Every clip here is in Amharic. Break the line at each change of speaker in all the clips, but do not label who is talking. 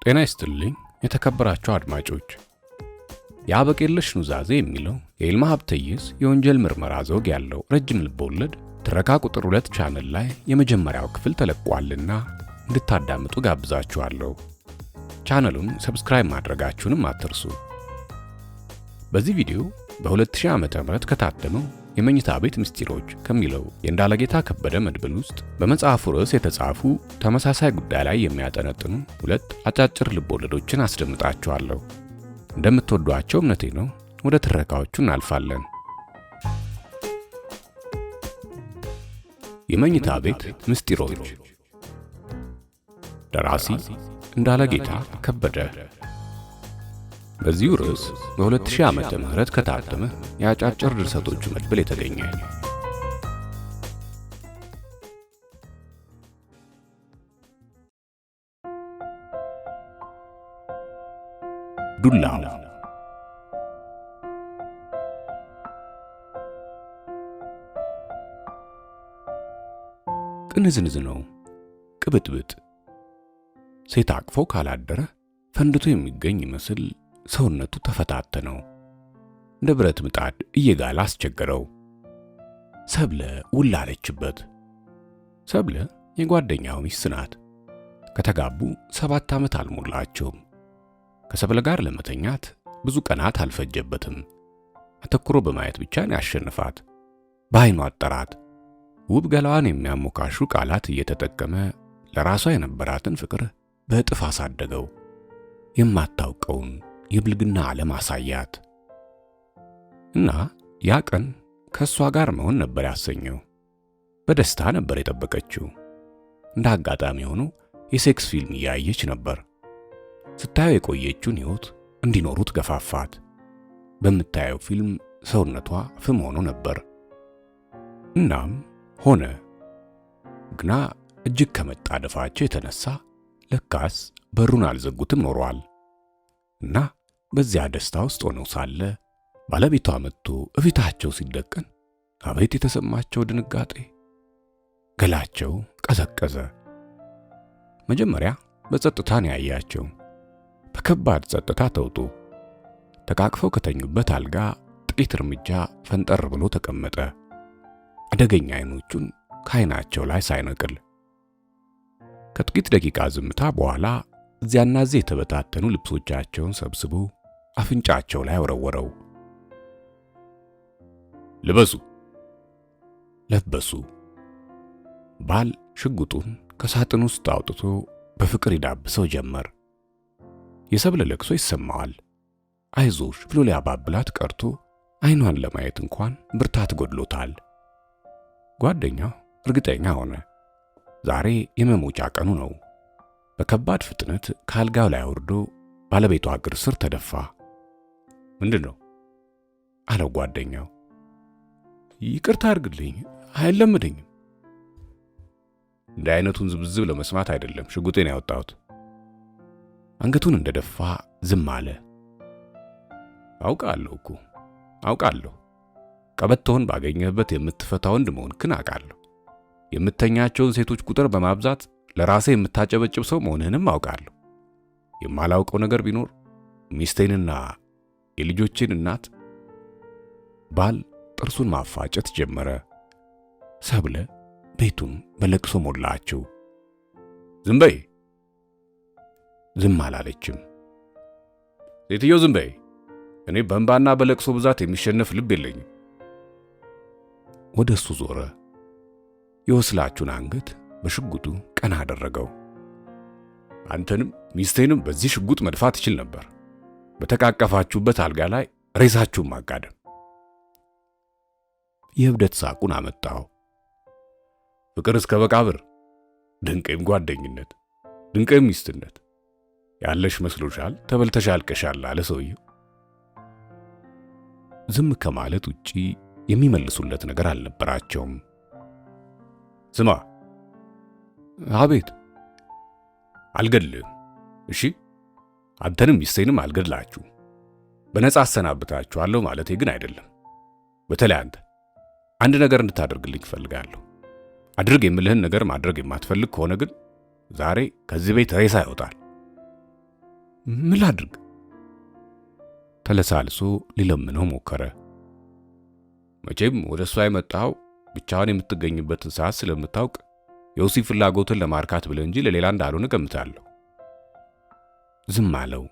ጤና ይስጥልኝ የተከበራችሁ አድማጮች። የአበቄለሽ ኑዛዜ የሚለው የይልማ ሀብተየስ የወንጀል ምርመራ ዘውግ ያለው ረጅም ልቦለድ ትረካ ቁጥር 2 ቻናል ላይ የመጀመሪያው ክፍል ተለቋልና እንድታዳምጡ ጋብዛችኋለሁ። ቻናሉን ሰብስክራይብ ማድረጋችሁንም አትርሱ። በዚህ ቪዲዮ በ2000 ዓመተ ምህረት ከታተመው የመኝታ ቤት ምስጢሮች ከሚለው የእንዳለጌታ ከበደ መድብል ውስጥ በመጽሐፉ ርዕስ የተጻፉ ተመሳሳይ ጉዳይ ላይ የሚያጠነጥኑ ሁለት አጫጭር ልቦለዶችን አስደምጣችኋለሁ። እንደምትወዷቸው እምነቴ ነው። ወደ ትረካዎቹ እናልፋለን። የመኝታ ቤት ምስጢሮች። ደራሲ እንዳለጌታ ከበደ። በዚሁ ርዕስ በ2000 ዓመተ ምህረት ከታተመ የአጫጭር ድርሰቶቹ መድብል የተገኘ። ዱላው። ቅንዝንዝ ነው፣ ቅብጥብጥ። ሴት አቅፎ ካላደረ ፈንድቶ የሚገኝ ይመስል ሰውነቱ ተፈታተነው። እንደ ብረት ምጣድ እየጋለ አስቸገረው። ሰብለ ውል አለችበት። ሰብለ የጓደኛው ሚስት ናት። ከተጋቡ 7 ዓመት አልሞላቸውም። ከሰብለ ጋር ለመተኛት ብዙ ቀናት አልፈጀበትም። አተኩሮ በማየት ብቻ ነው ያሸንፋት። በዓይኑ አጠራት። ውብ ገላዋን የሚያሞካሹ ቃላት እየተጠቀመ ለራሷ የነበራትን ፍቅር በእጥፍ አሳደገው። የማታውቀውን የብልግና ዓለም አሳያት እና ያ ቀን ከእሷ ጋር መሆን ነበር ያሰኘው። በደስታ ነበር የጠበቀችው። እንደ አጋጣሚ ሆኖ የሴክስ ፊልም እያየች ነበር። ስታየው የቆየችውን ሕይወት እንዲኖሩት ገፋፋት። በምታየው ፊልም ሰውነቷ ፍም ሆኖ ነበር። እናም ሆነ። ግና እጅግ ከመጣደፋቸው የተነሳ ለካስ በሩን አልዘጉትም ኖሯል። እና በዚያ ደስታ ውስጥ ሆነው ሳለ ባለቤቷ መጥቶ እፊታቸው ሲደቀን አቤት የተሰማቸው ድንጋጤ! ገላቸው ቀዘቀዘ። መጀመሪያ በጸጥታ ነው ያያቸው። በከባድ ጸጥታ ተውጡ። ተቃቅፈው ከተኙበት አልጋ ጥቂት እርምጃ ፈንጠር ብሎ ተቀመጠ። አደገኛ አይኖቹን ከዓይናቸው ላይ ሳይነቅል። ከጥቂት ደቂቃ ዝምታ በኋላ እዚያና እዚህ የተበታተኑ ልብሶቻቸውን ሰብስቦ አፍንጫቸው ላይ ወረወረው። ልበሱ። ለበሱ። ባል ሽጉጡን ከሳጥን ውስጥ አውጥቶ በፍቅር ይዳብሰው ጀመር። የሰብለ ለቅሶ ይሰማዋል። አይዞሽ ብሎ ሊያባብላት ቀርቶ ዓይኗን ለማየት እንኳን ብርታት ጎድሎታል። ጓደኛው እርግጠኛ ሆነ። ዛሬ የመሞቻ ቀኑ ነው። በከባድ ፍጥነት ካልጋው ላይ ወርዶ ባለቤቷ እግር ስር ተደፋ። ምንድነው? አለው ጓደኛው። ይቅርታ አድርግልኝ፣ አይለምደኝም። እንደ አይነቱን ዝብዝብ ለመስማት አይደለም ሽጉጤን ያወጣሁት። አንገቱን እንደደፋ ዝም አለ። አውቃለሁ። ቀበቶውን ባገኘህበት የምትፈታ ወንድ መሆንክን አውቃለሁ። የምተኛቸውን ሴቶች ቁጥር በማብዛት ለራሴ የምታጨበጭብ ሰው መሆንህንም አውቃለሁ። የማላውቀው ነገር ቢኖር ሚስቴንና የልጆቼን እናት። ባል ጥርሱን ማፋጨት ጀመረ። ሰብለ ቤቱን በለቅሶ ሞላችው። ዝም በይ። ዝም አላለችም። ሴትዮ ዝም በይ። እኔ በእንባና በለቅሶ ብዛት የሚሸነፍ ልብ የለኝም። ወደ እሱ ዞረ። የወስላቹን አንገት በሽጉጡ ቀና አደረገው። አንተንም ሚስቴንም በዚህ ሽጉጥ መድፋት ይችል ነበር። በተቃቀፋችሁበት አልጋ ላይ ሬሳችሁን ማጋደም። የእብደት ሳቁን አመጣው። ፍቅር እስከ መቃብር፣ ድንቅም ጓደኝነት፣ ድንቅም ሚስትነት ያለሽ መስሎሻል፣ ተበልተሽ አልቀሻል አለ ሰውየው። ዝም ከማለት ውጪ የሚመልሱለት ነገር አልነበራቸውም። ስማ። አቤት። አልገድልም። እሺ፣ አንተንም ሚስቴንም አልገድላችሁ። በነጻ አሰናብታችኋለሁ ማለቴ ግን አይደለም። በተለይ አንድ ነገር እንድታደርግልኝ እፈልጋለሁ። አድርግ የምልህን ነገር ማድረግ የማትፈልግ ከሆነ ግን ዛሬ ከዚህ ቤት ሬሳ ይወጣል። ምን ላድርግ? ተለሳልሶ ሊለምነው ሞከረ። መቼም ወደ እሷ የመጣው ብቻዋን የምትገኝበትን ሰዓት ስለምታውቅ የወሲብ ፍላጎትን ለማርካት ብለህ እንጂ ለሌላ እንዳልሆነ እገምታለሁ። ዝም አለው።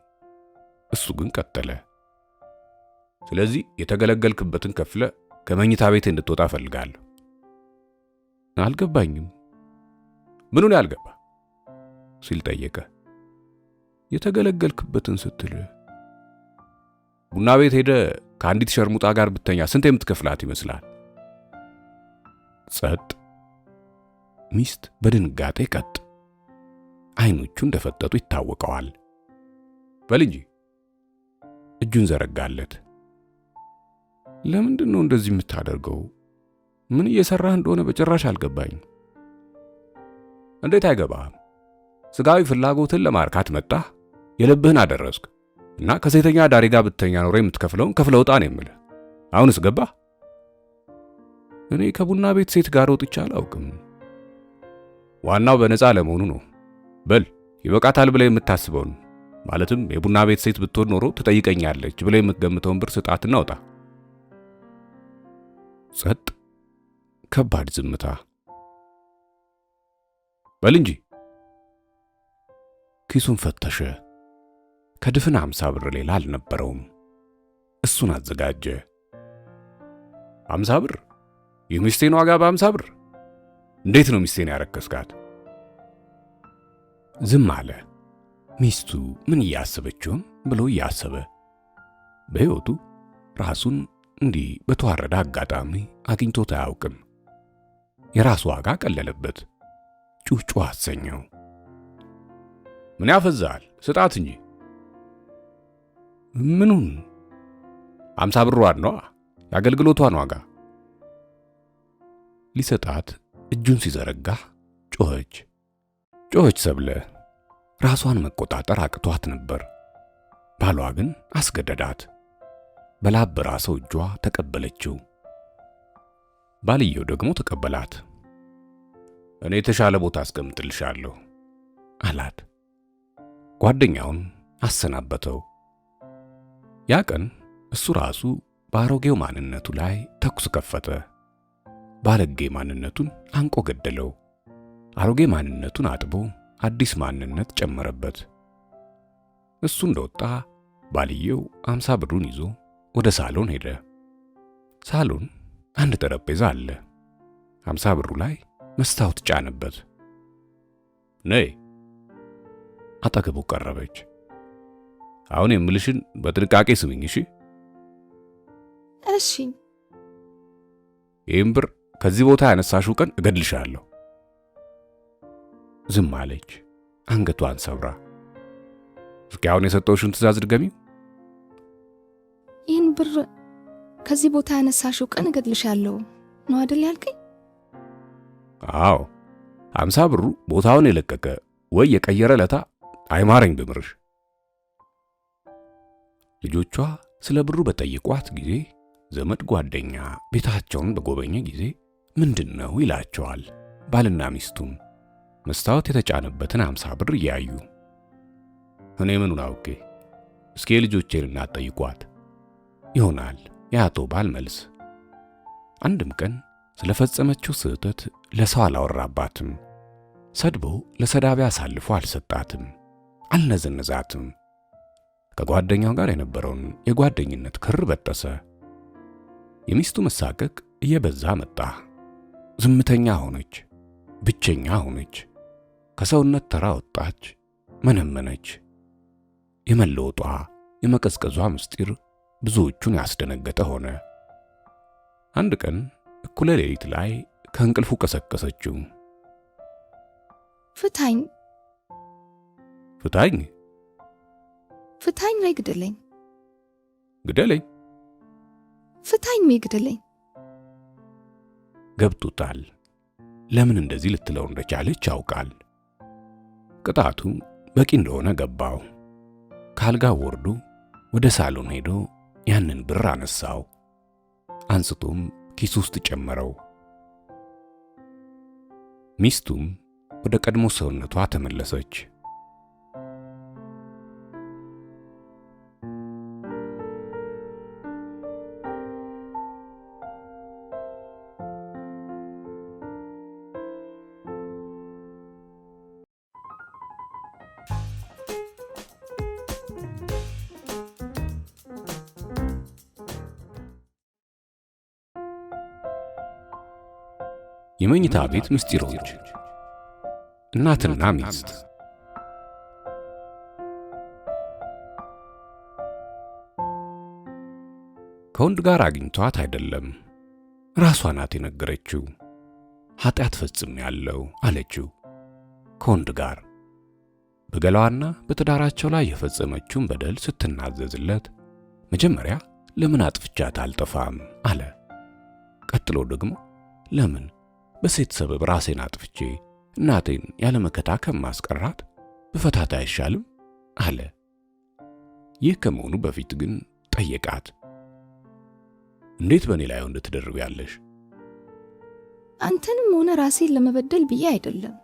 እሱ ግን ቀጠለ። ስለዚህ የተገለገልክበትን ከፍለ ከመኝታ ቤት እንድትወጣ ፈልጋለሁ። አልገባኝም። ምኑን ያልገባ ሲል ጠየቀ። የተገለገልክበትን ስትል ቡና ቤት ሄደ ከአንዲት ሸርሙጣ ጋር ብተኛ ስንት የምትከፍላት ይመስላል? ጸጥ። ሚስት በድንጋጤ ቀጥ። አይኖቹ እንደፈጠጡ ይታወቀዋል። በል እንጂ እጁን ዘረጋለት። ለምንድን ነው እንደዚህ የምታደርገው? ምን እየሰራህ እንደሆነ በጭራሽ አልገባኝም። እንዴት አይገባህም? ስጋዊ ፍላጎትን ለማርካት መጣህ፣ የልብህን አደረስክ እና ከሴተኛ ዳሪ ጋር ብተኛ ኖሮ የምትከፍለውን ከፍለው ውጣ ነው የምልህ። አሁንስ ገባህ? እኔ ከቡና ቤት ሴት ጋር ወጥቼ አላውቅም። ዋናው በነፃ ለመሆኑ ነው። በል ይበቃታል ብለህ የምታስበውን ማለትም የቡና ቤት ሴት ብትሆን ኖሮ ትጠይቀኛለች ብለህ የምትገምተውን ብር ስጣትና ውጣ። ጸጥ። ከባድ ዝምታ። በል እንጂ። ኪሱን ፈተሸ። ከድፍን 50 ብር ሌላ አልነበረውም። እሱን አዘጋጀ። 50 ብር? የሚስቴን ዋጋ በ50 ብር? እንዴት ነው ሚስቴን ያረከስካት? ዝም አለ። ሚስቱ ምን እያሰበችውን ብሎ እያሰበ በሕይወቱ ራሱን እንዲህ በተዋረደ አጋጣሚ አግኝቶት አያውቅም። የራሱ ዋጋ ቀለለበት። ጩህ አሰኘው። ምን ያፈዛል? ስጣት እንጂ። ምኑን? 50 ብሯን ነዋ፣ የአገልግሎቷን ዋጋ። ሊሰጣት እጁን ሲዘረጋ ጮኸች ሰብለ። ራሷን መቆጣጠር አቅቷት ነበር። ባሏ ግን አስገደዳት። በላብ በራሰው እጇ ተቀበለችው። ባልየው ደግሞ ተቀበላት። እኔ የተሻለ ቦታ አስቀምጥልሻለሁ አላት። ጓደኛውን አሰናበተው። ያ ቀን እሱ ራሱ በአሮጌው ማንነቱ ላይ ተኩስ ከፈተ። ባለጌ ማንነቱን አንቆ ገደለው። አሮጌ ማንነቱን አጥቦ አዲስ ማንነት ጨመረበት። እሱ እንደወጣ ባልየው 50 ብሩን ይዞ ወደ ሳሎን ሄደ። ሳሎን አንድ ጠረጴዛ አለ። 50 ብሩ ላይ መስታወት ጫነበት። ነይ። አጠገቡ ቀረበች። አሁን የምልሽን በጥንቃቄ ስሚኝ እሺ?
እሺ።
ይህን ብር ከዚህ ቦታ ያነሳሽው ቀን እገድልሻለሁ። ዝም አለች፣ አንገቷን ሰብራ። እስኪ አሁን የሰጠውሽን ትእዛዝ ድገሚው።
ይህን ብር ከዚህ ቦታ ያነሳሽው ቀን እገድልሻለሁ ነው አይደል ያልከኝ?
አዎ። 50 ብሩ ቦታውን የለቀቀ ወይ የቀየረ ለታ አይማረኝ ብምርሽ። ልጆቿ ስለ ብሩ በጠየቋት ጊዜ ዘመድ ጓደኛ ቤታቸውን በጎበኘ ጊዜ ምንድነው ይላቸዋል። ባልና ሚስቱም መስታወት የተጫነበትን 50 ብር እያዩ እኔ ምኑን አውቄ፣ እስኪ ልጆቼን እናጠይቋት ይሆናል የአቶ ባል መልስ። አንድም ቀን ስለፈጸመችው ስህተት ለሰው አላወራባትም። ሰድቦ ለሰዳቢ አሳልፎ አልሰጣትም፣ አልነዘነዛትም። ከጓደኛው ጋር የነበረውን የጓደኝነት ክር በጠሰ። የሚስቱ መሳቀቅ እየበዛ መጣ። ዝምተኛ ሆነች፣ ብቸኛ ሆነች። ከሰውነት ተራ ወጣች፣ መነመነች። የመለወጧ የመቀዝቀዟ ምስጢር ብዙዎቹን ያስደነገጠ ሆነ። አንድ ቀን እኩለ ሌሊት ላይ ከእንቅልፉ ቀሰቀሰችው።
ፍታኝ
ፍታኝ
ፍታኝ ወይ ግደለኝ።
ግደለኝ?
ፍታኝ ወይ ግደለኝ።
ገብቶታል። ለምን እንደዚህ ልትለው እንደቻለች ያውቃል። ቅጣቱ በቂ እንደሆነ ገባው። ካልጋው ወርዶ ወደ ሳሎን ሄዶ ያንን ብር አነሳው። አንስቶም ኪስ ውስጥ ጨመረው። ሚስቱም ወደ ቀድሞ ሰውነቷ ተመለሰች። የመኝታ ቤት ምስጢሮች። እናትና ሚስት። ከወንድ ጋር አግኝቷት አይደለም፣ ራሷ ናት የነገረችው። ኃጢአት ፈጽሜያለሁ አለችው። ከወንድ ጋር በገላዋና በትዳራቸው ላይ የፈጸመችውን በደል ስትናዘዝለት መጀመሪያ ለምን አጥፍቻት አልጠፋም አለ። ቀጥሎ ደግሞ ለምን በሴት ሰበብ ራሴን አጥፍቼ እናቴን ያለመከታ ከማስቀራት ብፈታት አይሻልም አለ። ይህ ከመሆኑ በፊት ግን ጠየቃት። እንዴት በእኔ ላይ ወንድ ትደርቢያለሽ?
አንተንም ሆነ ራሴን ለመበደል ብዬ አይደለም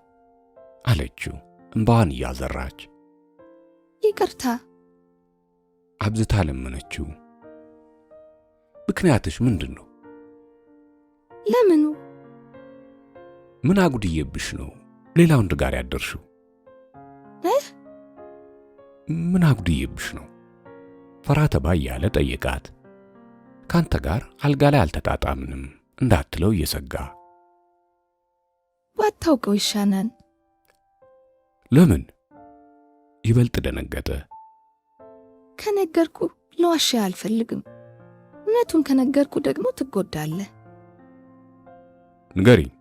አለችው እንባዋን እያዘራች።
ይቅርታ
አብዝታ ለመነችው። ምክንያትሽ ምንድን ነው?
ለምኑ?
ምን አጉድዬብሽ ነው ሌላ ወንድ ጋር ያደርሽው? ምን አጉድዬብሽ ነው? ፈራ ተባ እያለ ጠየቃት። ካንተ ጋር አልጋ ላይ አልተጣጣምንም እንዳትለው እየሰጋ።
ባታውቀው ይሻናል።
ለምን? ይበልጥ ደነገጠ።
ከነገርኩ ለዋሻ አልፈልግም። እውነቱን ከነገርኩ ደግሞ ትጎዳለህ።
ንገሪኝ።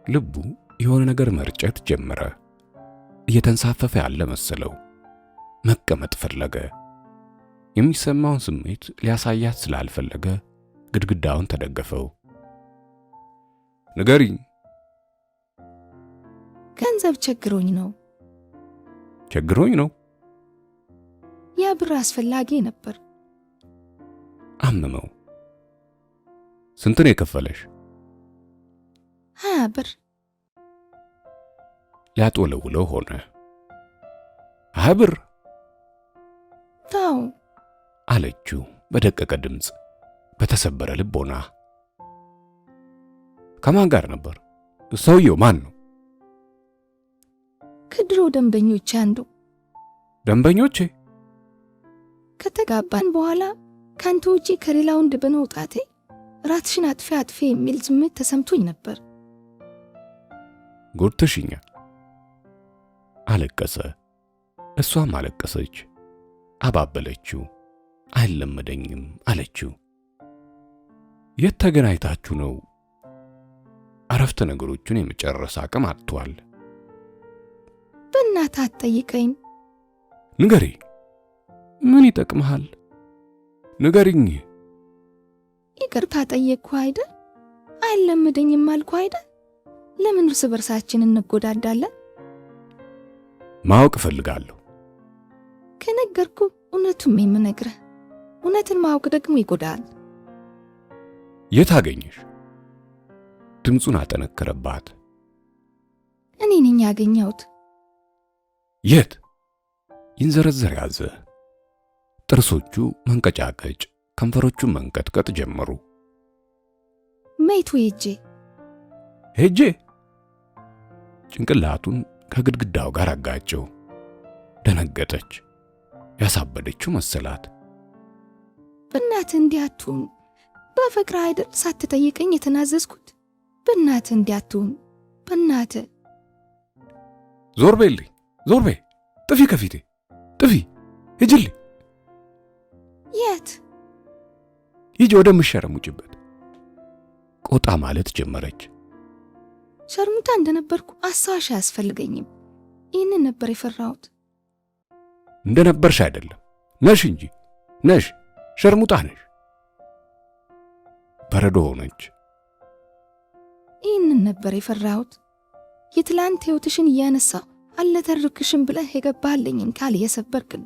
ልቡ የሆነ ነገር መርጨት ጀመረ። እየተንሳፈፈ ያለ መሰለው። መቀመጥ ፈለገ። የሚሰማውን ስሜት ሊያሳያት ስላልፈለገ ግድግዳውን ተደገፈው። ንገሪኝ።
ገንዘብ ቸግሮኝ ነው።
ቸግሮኝ ነው?
ያ ብር አስፈላጊ ነበር።
አመመው። ስንት ነው የከፈለሽ?
20 ብር።
ሊያጦለውለው ሆነ። 20 ብር?
ታው
አለችው በደቀቀ ድምፅ፣ በተሰበረ ልቦና። ከማን ጋር ነበር? ሰውየው ማን ነው?
ከድሮ ደንበኞቼ አንዱ።
ደንበኞቼ?
ከተጋባን በኋላ ካንተ ውጪ ከሌላ ወንድ በመውጣቴ ራትሽን አጥፌ የሚል ስሜት ተሰምቶኝ ነበር።
ጎድተሽኛል። አለቀሰ። እሷም አለቀሰች። አባበለችው። አይለመደኝም አለችው። የት ተገናኝታችሁ ነው? አረፍተ ነገሮቹን የመጨረስ አቅም አጥቷል።
በእናትህ አትጠይቀኝ።
ንገሪ። ምን ይጠቅምሃል? ንገሪኝ።
ይቅርታ ጠየቅኩ አይደል? አይለመደኝም አልኩ አይደል? ለምን እርስ በርሳችን እንጎዳዳለን?
ማወቅ እፈልጋለሁ።
ከነገርኩ እውነቱም የምነግርህ። እውነትን ማወቅ ደግሞ ይጎዳል።
የት አገኘሽ? ድምፁን አጠነከረባት።
እኔ ነኝ ያገኘሁት።
የት? ይንዘረዘር ያዘ። ጥርሶቹ መንቀጫቀጭ፣ ከንፈሮቹ መንቀጥቀጥ ጀመሩ።
መይቱ ሄጄ
ጭንቅላቱን ከግድግዳው ጋር አጋጨው። ደነገጠች። ያሳበደችው መሰላት።
በእናትህ እንዲያቱን በፍቅር አይደል ሳትጠይቀኝ የተናዘዝኩት? በእናትህ እንዲያቱን በእናትህ።
ዞር በይልኝ፣ ዞር በይ፣ ጥፊ ከፊቴ ጥፊ፣ ሂጂልኝ።
የት?
ሂጂ ወደምትሸረሙጭበት። ቆጣ ማለት ጀመረች።
ሸርሙጣ እንደነበርኩ አስታዋሽ አያስፈልገኝም። ይህንን ነበር የፈራሁት።
እንደነበርሽ አይደለም ነሽ እንጂ ነሽ፣ ሸርሙጣ ነሽ። በረዶ ሆነች።
ይህንን ነበር የፈራሁት። የትላንት ሕይወትሽን እያነሳው አልተርክሽም ብለህ የገባህልኝን ቃል እየሰበርክን።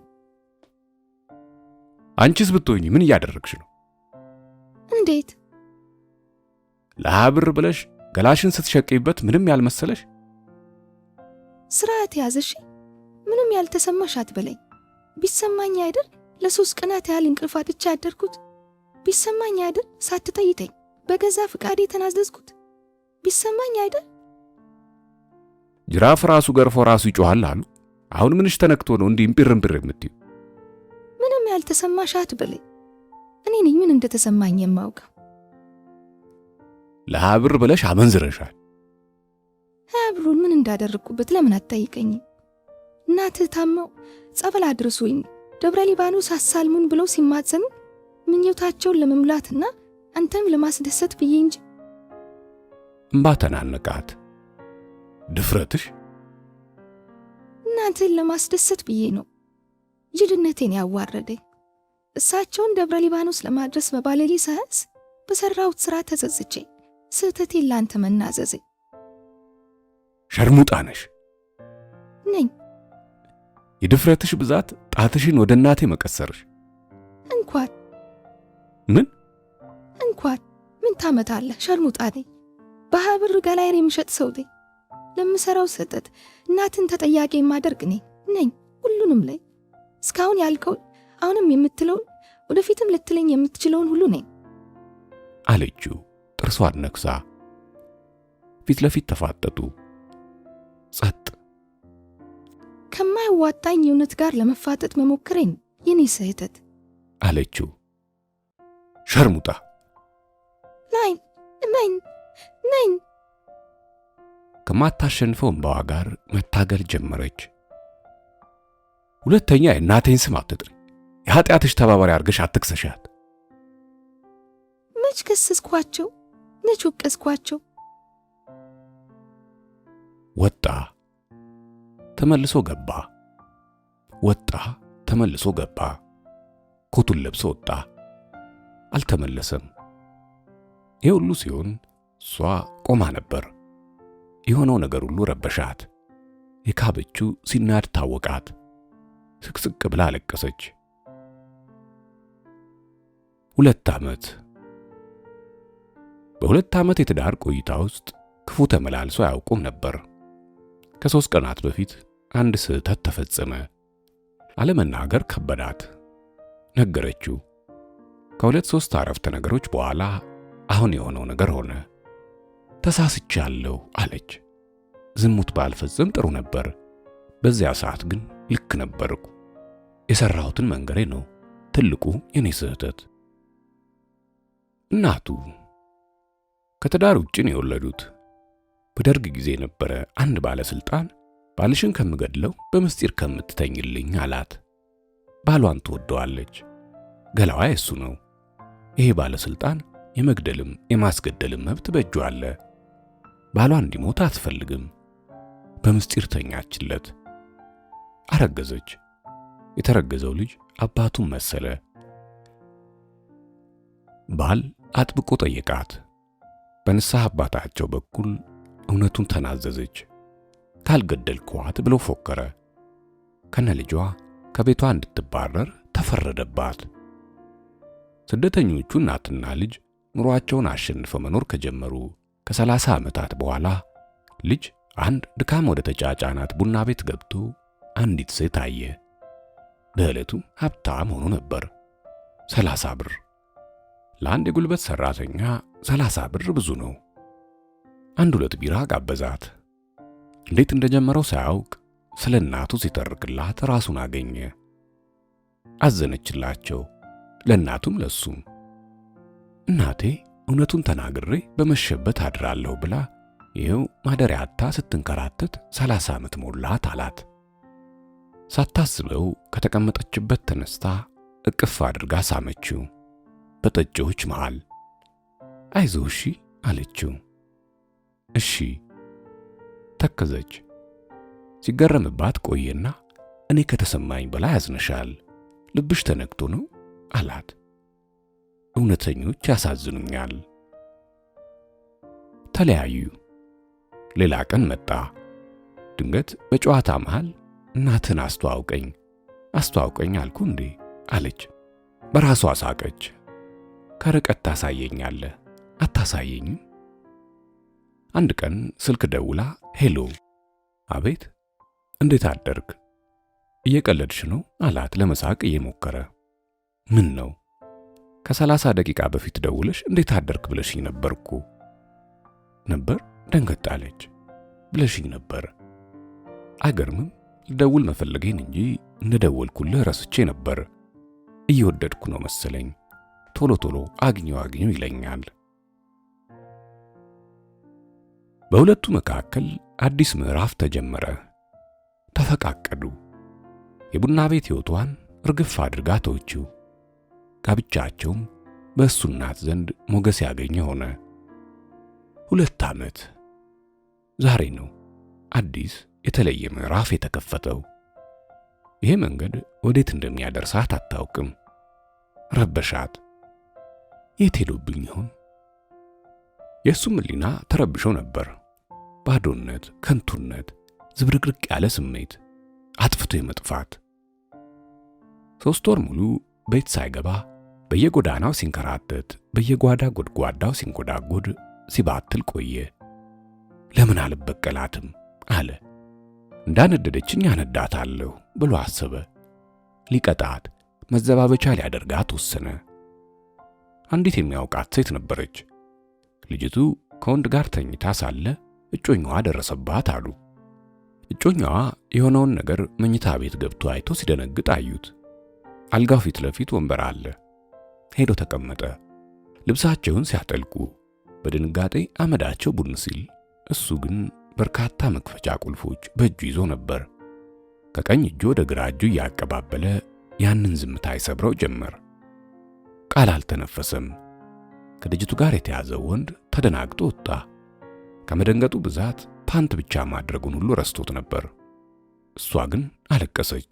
አንቺስ ብትሆኚ ምን እያደረግሽ ነው?
እንዴት?
ለብር ብለሽ ገላሽን ስትሸቅይበት ምንም ያልመሰለሽ?
ስርዓት ያዘሽ። ምንም ያልተሰማሽ አትበለኝ። ቢሰማኝ አይደል ለ3 ቀናት ያህል እንቅልፍ አጥቼ ያደርኩት? ቢሰማኝ አይደል ሳትጠይቀኝ በገዛ ፍቃዴ ተናዘዝኩት? ቢሰማኝ አይደል?
ጅራፍ ራሱ ገርፎ ራሱ ይጮሃል አሉ። አሁን ምንሽ ተነክቶ ነው እንዲህ እምቢር የምትዩ?
ምንም ያልተሰማሽ አትበለኝ። እኔ ነኝ ምን እንደተሰማኝ የማውቀው።
ለሀብር ብለሽ አመንዝረሻል።
ብሩን ምን እንዳደረግኩበት ለምን አትጠይቀኝም? እናትህ ታመው ጸበል አድርሱኝ ደብረ ሊባኖስ አሳልሙን ብለው ሲማጸኑ ምኞታቸውን ለመሙላትና አንተም ለማስደሰት ብዬ እንጂ።
እምባ ተናነቃት። ድፍረትሽ!
እናንተን ለማስደሰት ብዬ ነው ጅልነቴን ያዋረደኝ። እሳቸውን ደብረ ሊባኖስ ለማድረስ በባለሌ ሳያንስ በሠራሁት ሥራ ተጸጽቼ ስህተቴን ላንተ መናዘዜ።
ሸርሙጣ ነሽ
ነኝ።
የድፍረትሽ ብዛት ጣትሽን ወደ እናቴ መቀሰርሽ።
እንኳን ምን ታመጣለህ? ሸርሙጣ ነኝ። በሀብር ገላይር የምሸጥ ሰው ነኝ። ለምሰራው ስህተት እናትን ተጠያቂ የማደርግ ነኝ። ሁሉንም ላይ እስካሁን ያልከውን አሁንም የምትለውን ወደፊትም ልትለኝ የምትችለውን ሁሉ ነኝ
አለችው ጥርሷን ነክሳ። ፊት ለፊት ተፋጠጡ። ጸጥ።
ከማይዋጣኝ እውነት ጋር ለመፋጠጥ መሞከሬን የኔ ስህተት
አለችው። ሸርሙጣ
ነኝ።
ከማታሸንፈው እምባዋ ጋር መታገል ጀመረች። ሁለተኛ የእናቴን ስም አትጥሪ። የኃጢአትሽ ተባባሪ አድርገሽ አትክሰሻት።
መች ከሰስኳቸው? መች ወቀስኳቸው?
ወጣ ተመልሶ ገባ። ወጣ ተመልሶ ገባ። ኮቱን ለብሶ ወጣ። አልተመለሰም። ይህ ሁሉ ሲሆን እሷ ቆማ ነበር። የሆነው ነገር ሁሉ ረበሻት። የካበችው ሲናድ ታወቃት። ስቅስቅ ብላ አለቀሰች። 2 ዓመት። በ2 ዓመት የትዳር ቆይታ ውስጥ ክፉ ተመላልሶ አያውቁም ነበር። ከ3 ቀናት በፊት አንድ ስህተት ተፈጸመ። አለመናገር ከበዳት። ነገረችው። ከ2-3 አረፍተ ነገሮች በኋላ አሁን የሆነው ነገር ሆነ። ተሳስቻለሁ አለች። ዝሙት ባልፈጽም ጥሩ ነበር። በዚያ ሰዓት ግን ልክ ነበርኩ። የሰራሁትን መንገሬ ነው ትልቁ የኔ ስህተት። እናቱ ከትዳር ውጭ ነው የወለዱት። በደርግ ጊዜ የነበረ አንድ ባለስልጣን ባልሽን ከምገድለው በምስጢር ከምትተኝልኝ አላት። ባሏን ትወደዋለች። ገላዋ የሱ ነው። ይሄ ባለስልጣን የመግደልም የማስገደልም መብት በእጁ አለ። ባሏ እንዲሞት አትፈልግም። በምስጢር ተኛችለት። አረገዘች። የተረገዘው ልጅ አባቱን መሰለ። ባል አጥብቆ ጠየቃት። በንስሐ አባታቸው በኩል እውነቱን ተናዘዘች። ካልገደልኳት ብሎ ፎከረ። ከነ ልጇ ከቤቷ እንድትባረር ተፈረደባት። ስደተኞቹ እናትና ልጅ ኑሯቸውን አሸንፈው መኖር ከጀመሩ ከ30 ዓመታት በኋላ ልጅ አንድ ድካም ወደ ተጫጫናት ቡና ቤት ገብቶ አንዲት ሴት አየ። በዕለቱ ሀብታም ሆኖ ነበር። 30 ብር ለአንድ የጉልበት ሰራተኛ 30 ብር ብዙ ነው። 1-2 ቢራ ጋበዛት። እንዴት እንደጀመረው ሳያውቅ ስለ እናቱ ሲተርክላት ራሱን አገኘ። አዘነችላቸው፣ ለእናቱም ለሱም። እናቴ እውነቱን ተናግሬ በመሸበት አድራለሁ ብላ ይኸው ማደሪያ አጥታ ስትንከራተት 30 ዓመት ሞላት አላት። ሳታስበው ከተቀመጠችበት ተነስታ እቅፍ አድርጋ ሳመችው። በጠጪዎች መሃል አይዞህ እሺ አለችው። እሺ ተከዘች። ሲገረምባት ቆየና እኔ ከተሰማኝ በላይ አዝነሻል፣ ልብሽ ተነክቶ ነው አላት። እውነተኞች ያሳዝኑኛል። ተለያዩ። ሌላ ቀን መጣ። ድንገት በጨዋታ መሃል እናትን አስተዋውቀኝ አልኩ እንዴ አለች። በራሷ ሳቀች። ከርቀት ታሳየኛለህ አታሳየኝም? አንድ ቀን ስልክ ደውላ ሄሎ። አቤት፣ እንዴት አደርክ? እየቀለድሽ ነው አላት ለመሳቅ እየሞከረ። ምን ነው? ከ30 ደቂቃ በፊት ደውለሽ እንዴት አደርክ ብለሽኝ ነበርኩ። ነበር? ደንገጣለች። ብለሽኝ ነበር። አይገርምም? ልደውል መፈለጌን እንጂ እንደደወልኩልህ ረስቼ ነበር። እየወደድኩ ነው መሰለኝ። ቶሎ ቶሎ አግኘው ይለኛል። በሁለቱ መካከል አዲስ ምዕራፍ ተጀመረ። ተፈቃቀዱ። የቡና ቤት ሕይወቷን እርግፍ አድርጋ ተወችው። ጋብቻቸውም በእሱ እናት ዘንድ ሞገስ ያገኘ ሆነ። 2 ዓመት። ዛሬ ነው አዲስ የተለየ ምዕራፍ የተከፈተው። ይሄ መንገድ ወዴት እንደሚያደርሳት አታውቅም። ረበሻት። የት ሄዶብኝ ይሆን? የእሱም ሕሊና ተረብሾ ነበር። ባዶነት፣ ከንቱነት፣ ዝብርቅርቅ ያለ ስሜት፣ አጥፍቶ የመጥፋት። 3 ወር ሙሉ ቤት ሳይገባ በየጎዳናው ሲንከራተት፣ በየጓዳ ጎድጓዳው ሲንጎዳጎድ ሲባትል ቆየ። ለምን አልበቀላትም አለ። እንዳነደደችኝ አነዳታለሁ ብሎ አሰበ። ሊቀጣት፣ መዘባበቻ ሊያደርጋት ወሰነ። አንዲት የሚያውቃት ሴት ነበረች። ልጅቱ ከወንድ ጋር ተኝታ ሳለ እጮኛዋ ደረሰባት አሉ። እጮኛዋ የሆነውን ነገር መኝታ ቤት ገብቶ አይቶ ሲደነግጥ አዩት። አልጋው ፊት ለፊት ወንበር አለ። ሄዶ ተቀመጠ። ልብሳቸውን ሲያጠልቁ በድንጋጤ አመዳቸው ቡን ሲል፣ እሱ ግን በርካታ መክፈቻ ቁልፎች በእጁ ይዞ ነበር። ከቀኝ እጁ ወደ ግራ እጁ እያቀባበለ ያንን ዝምታ ይሰብረው ጀመር። ቃል አልተነፈሰም። ከልጅቱ ጋር የተያዘው ወንድ ተደናግጦ ወጣ። ከመደንገጡ ብዛት ፓንት ብቻ ማድረጉን ሁሉ ረስቶት ነበር። እሷ ግን አለቀሰች።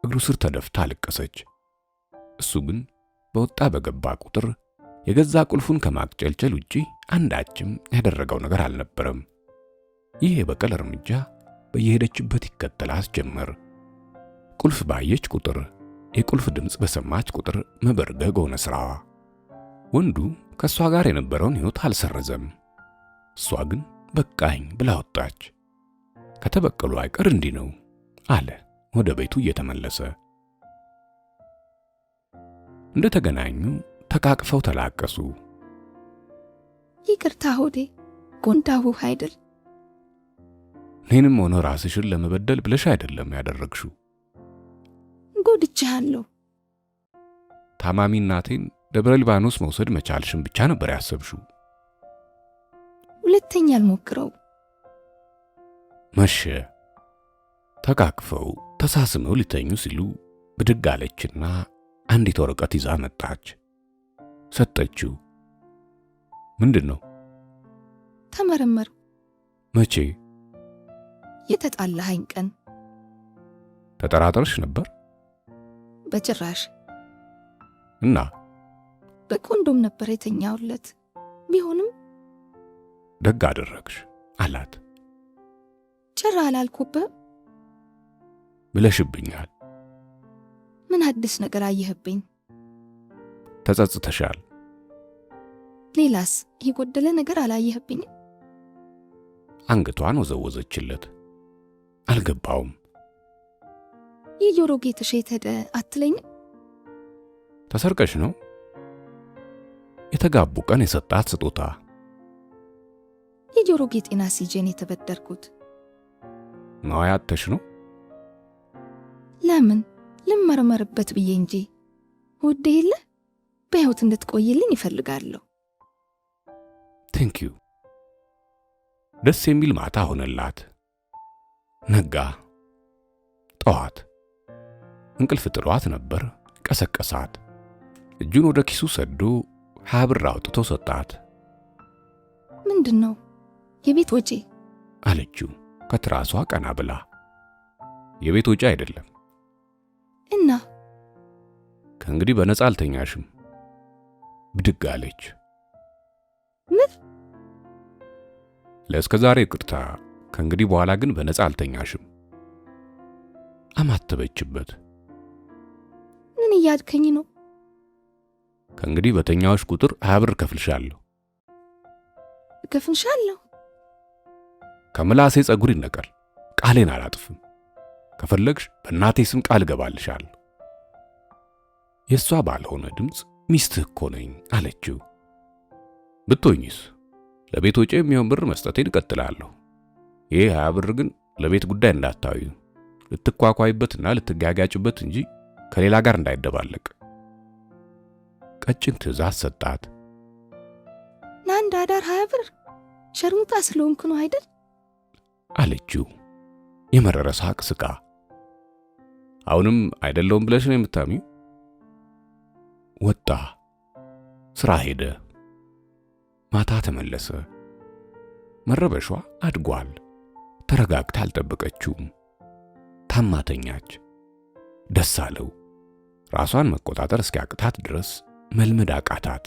እግሩ ስር ተደፍታ አለቀሰች። እሱ ግን በወጣ በገባ ቁጥር የገዛ ቁልፉን ከማቅጨልጨል ውጪ አንዳችም ያደረገው ነገር አልነበረም። ይህ የበቀል እርምጃ በየሄደችበት ይከተላት ጀመር። ቁልፍ ባየች ቁጥር፣ የቁልፍ ድምፅ በሰማች ቁጥር መበርገግ ሆነ ስራዋ። ወንዱ ከእሷ ጋር የነበረውን ሕይወት አልሰረዘም። እሷ ግን በቃኝ ብላ ወጣች። ከተበቀሉ አይቀር እንዲህ ነው አለ ወደ ቤቱ እየተመለሰ። እንደተገናኙ ተቃቅፈው ተላቀሱ።
ይቅርታ ሆዴ፣ ጎንዳሁህ አይደል?
እኔንም ሆነ ራስሽን ለመበደል ብለሽ አይደለም ያደረግሽው።
ጎድቻለሁ።
ታማሚ እናቴን ደብረ ሊባኖስ መውሰድ መቻልሽን ብቻ ነበር ያሰብሽው።
ሁለተኛ አልሞክረው።
መሸ። ተቃቅፈው ተሳስመው ሊተኙ ሲሉ ብድግ አለችና አንዲት ወረቀት ይዛ መጣች። ሰጠችው። ምንድነው?
ተመረመሩ።
መቼ?
የተጣላኸኝ ቀን።
ተጠራጠርሽ ነበር?
በጭራሽ።
እና
በኮንዶም ነበር የተኛውለት። ቢሆንም
ደግ አደረግሽ አላት።
ጭራ አላልኩብህ
ብለሽብኛል።
ምን አዲስ ነገር አየህብኝ?
ተጸጽተሻል።
ሌላስ የጎደለ ነገር አላየህብኝም?
አንገቷን ወዘወዘችለት። አልገባውም።
የጆሮ ጌጥሽ የት ሄደ አትለኝም?
ተሰርቀሽ ነው? የተጋቡ ቀን የሰጣት ስጦታ።
የጆሮ ጌጤና ሲጄን የተበደርኩት።
ነዋይ አጥተሽ ነው?
ለምን ልመረመርበት ብዬ እንጂ ውዴ የለ በሕይወት እንድትቆይልኝ ይፈልጋለሁ።
ቴንክ ዩ። ደስ የሚል ማታ ሆነላት። ነጋ። ጠዋት እንቅልፍ ጥሏት ነበር። ቀሰቀሳት። እጁን ወደ ኪሱ ሰዶ 20 ብር አውጥቶ ሰጣት።
ምንድነው? የቤት ወጪ
አለችው ከትራሷ ቀና ብላ። የቤት ወጪ አይደለም።
እና
ከእንግዲህ በነፃ አልተኛሽም። ብድግ አለች።
ምን?
ለእስከ ዛሬ ይቅርታ፣ ከእንግዲህ በኋላ ግን በነፃ አልተኛሽም። አማተበችበት።
ምን እያድከኝ ነው?
ከእንግዲህ በተኛዎች ቁጥር 20 ብር ከፍልሻለሁ።
እከፍልሻለሁ?
ከምላሴ ጸጉር ይነቀል። ቃሌን አላጥፍም። ከፈለግሽ በእናቴ ስም ቃል ገባልሻለሁ። የሷ ባልሆነ ድምፅ ሚስትህ እኮ ነኝ አለችው። ብትሆኝስ? ለቤት ወጪ የሚሆን ብር መስጠቴን እቀጥላለሁ። ይሄ 20 ብር ግን ለቤት ጉዳይ እንዳታዩ፣ ልትኳኳይበትና ልትጋጋጭበት እንጂ ከሌላ ጋር እንዳይደባለቅ። ቀጭን ትዕዛዝ ሰጣት።
ለአንድ አዳር 20 ብር ሸርሙጣ ስለሆንኩ ነው አይደል?
አለችው የመረረ ሳቅ ስቃ። አሁንም አይደለውም ብለሽ ነው የምታሚው? ወጣ፣ ስራ ሄደ። ማታ ተመለሰ። መረበሿ አድጓል። ተረጋግታ አልጠበቀችውም። ታማተኛች። ደስ አለው። ራሷን መቆጣጠር እስኪያቅታት ድረስ መልመድ አቃታት።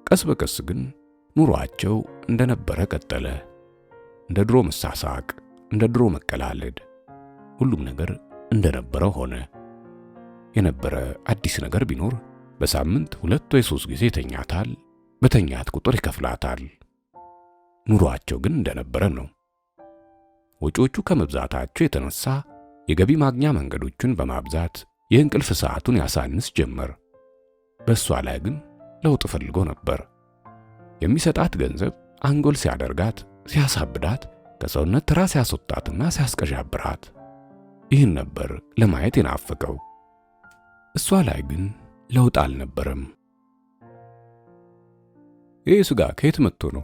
ቀስ በቀስ ግን ኑሯቸው እንደነበረ ቀጠለ። እንደ ድሮ መሳሳቅ፣ እንደ ድሮ መቀላለድ፣ ሁሉም ነገር እንደነበረ ሆነ። የነበረ አዲስ ነገር ቢኖር በሳምንት 2 ወይ 3 ጊዜ ይተኛታል። በተኛት ቁጥር ይከፍላታል። ኑሯቸው ግን እንደነበረ ነው። ወጪዎቹ ከመብዛታቸው የተነሳ የገቢ ማግኛ መንገዶችን በማብዛት የእንቅልፍ ሰዓቱን ያሳንስ ጀመር። በእሷ ላይ ግን ለውጥ ፈልጎ ነበር። የሚሰጣት ገንዘብ አንጎል ሲያደርጋት፣ ሲያሳብዳት፣ ከሰውነት ተራ ሲያስወጣትና ሲያስቀዣብራት፣ ይህን ነበር ለማየት የናፈቀው። እሷ ላይ ግን ለውጥ አልነበረም። ይህ ስጋ ከየት መጥቶ ነው?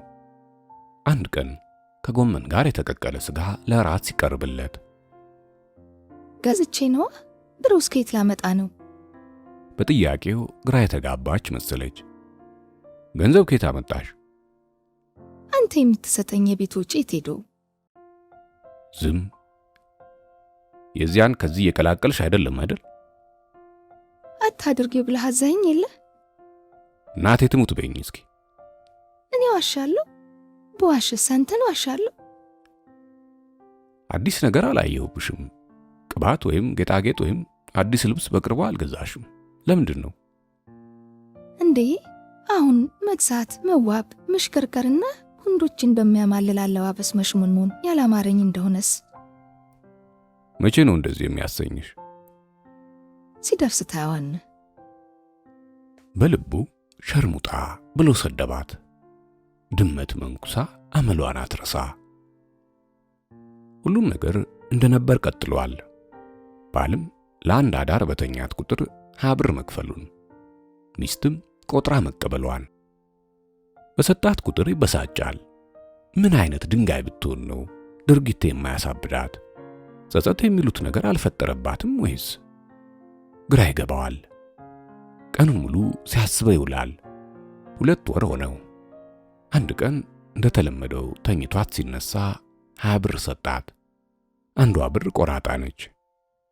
አንድ ቀን ከጎመን ጋር የተቀቀለ ስጋ ለራት ሲቀርብለት
ገዝቼ ነዋ። ድሮስ ከየት ላመጣ ነው?
በጥያቄው ግራ የተጋባች መሰለች። ገንዘብ ከየት አመጣሽ?
አንተ የምትሰጠኝ የቤት ወጪ የት ሄዶ?
ዝም። የዚያን ከዚህ የቀላቀልሽ አይደለም አይደል?
አታድርጊው ብለህ አዛኝ የለ?
እናቴ ትሙት በይኝ እስኪ።
እኔ ዋሻለሁ? በዋሽስ አንተን ዋሻለሁ?
አዲስ ነገር አላየሁብሽም። ቅባት ወይም ጌጣጌጥ ወይም አዲስ ልብስ በቅርቡ አልገዛሽም። ለምንድን ነው
እንዴ? አሁን መግዛት፣ መዋብ፣ መሽከርከርና ወንዶችን በሚያማልል አለባበስ መሽሙንሙን ያላማረኝ እንደሆነስ?
መቼ ነው እንደዚህ የሚያሰኝሽ?
ሲደርስ ታያዋን።
በልቡ ሸርሙጣ ብሎ ሰደባት። ድመት መንኩሳ አመሏን አትረሳ። ሁሉም ነገር እንደነበር ቀጥሏል። ባልም ለአንድ አዳር በተኛት ቁጥር 20 ብር መክፈሉን፣ ሚስትም ቆጥራ መቀበሏን። በሰጣት ቁጥር ይበሳጫል። ምን አይነት ድንጋይ ብትሆን ነው ድርጊት የማያሳብዳት? ጸጸት የሚሉት ነገር አልፈጠረባትም ወይስ? ግራ ይገባዋል። ቀኑን ሙሉ ሲያስበው ይውላል። 2 ወር ሆነው። አንድ ቀን እንደተለመደው ተኝቷት ሲነሳ 20 ብር ሰጣት። አንዷ ብር ቆራጣ ነች።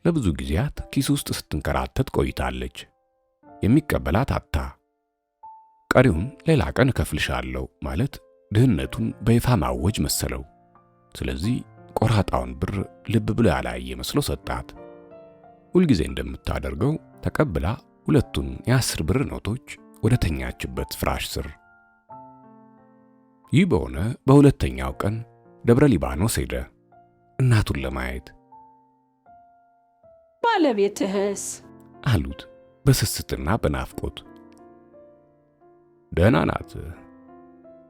ለብዙ ጊዜያት ኪስ ውስጥ ስትንከራተት ቆይታለች። የሚቀበላት አጣ። ቀሪውን ሌላ ቀን እከፍልሻለሁ ማለት ድህነቱን በይፋ ማወጅ መሰለው። ስለዚህ ቆራጣውን ብር ልብ ብሎ ያላየ መስሎ ሰጣት። ሁልጊዜ እንደምታደርገው ተቀብላ 2ቱን የ10 ብር ኖቶች ወደ ተኛችበት ፍራሽ ስር። ይህ በሆነ በሁለተኛው ቀን ደብረ ሊባኖስ ሄደ እናቱን ለማየት።
ባለቤትህስ?
አሉት በስስትና በናፍቆት። ደህና ናት።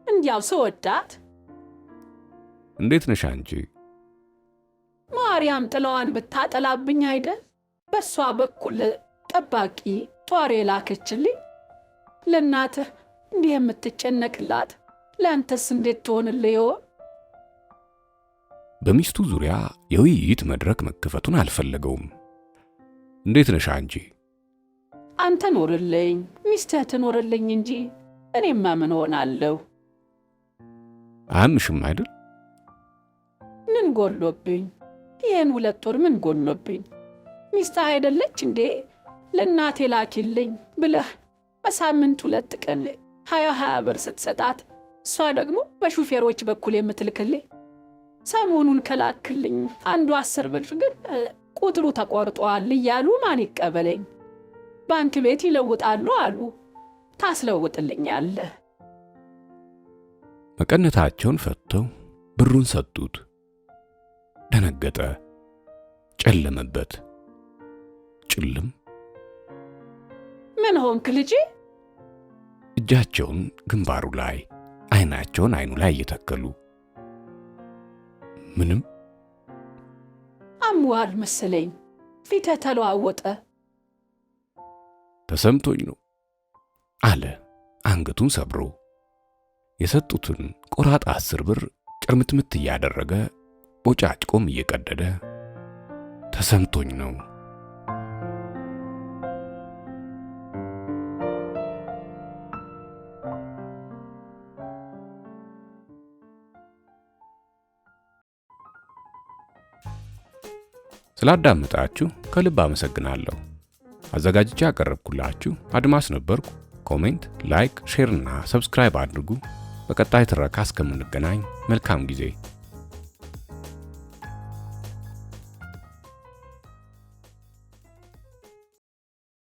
እንዲያው ስወዳት።
እንዴት ነሽ አንቺ?
ማርያም ጥላዋን ብታጠላብኝ አይደል በሷ በኩል ጠባቂ ጧሪ ላከችልኝ። ለእናትህ እንዲህ የምትጨነቅላት ለአንተስ እንዴት ትሆንልህ?
በሚስቱ ዙሪያ የውይይት መድረክ መከፈቱን አልፈለገውም። እንዴት ነሽ አንቺ?
አንተ ኖርልኝ፣ ሚስትህ ትኖርልኝ እንጂ እኔማ ምን ሆናለሁ?
አያምሽም አይደል?
ምን ጎሎብኝ? ይህን 2 ወር ምን ጎሎብኝ? ሚስትህ አይደለች እንዴ ለእናቴ ላኪልኝ ብለህ በሳምንት 2 ቀን 20 ብር ስትሰጣት፣ እሷ ደግሞ በሹፌሮች በኩል የምትልክልኝ? ሰሞኑን ከላክልኝ አንዱ 10 ብር ግን ቁጥሩ ተቆርጧል እያሉ ማን ይቀበለኝ? ባንክ ቤት ይለውጣሉ አሉ። ታስለውጥልኛለህ?
መቀነታቸውን ፈተው ብሩን ሰጡት። ደነገጠ። ጨለመበት። ጭልም።
ምን ሆንክ ልጄ?
እጃቸውን ግንባሩ ላይ፣ አይናቸውን አይኑ ላይ እየተከሉ ምንም።
አምዋል መሰለኝ። ፊትህ ተለዋወጠ።
ተሰምቶኝ ነው አለ አንገቱን ሰብሮ። የሰጡትን ቆራጣ 10 ብር ጭርምትምት እያደረገ ቦጫጭቆም እየቀደደ ተሰምቶኝ ነው። ስላዳመጣችሁ ከልብ አመሰግናለሁ። አዘጋጅቼ ያቀረብኩላችሁ አድማስ ነበርኩ። ኮሜንት፣ ላይክ፣ ሼር እና ሰብስክራይብ አድርጉ። በቀጣይ ትረካ እስከምንገናኝ መልካም ጊዜ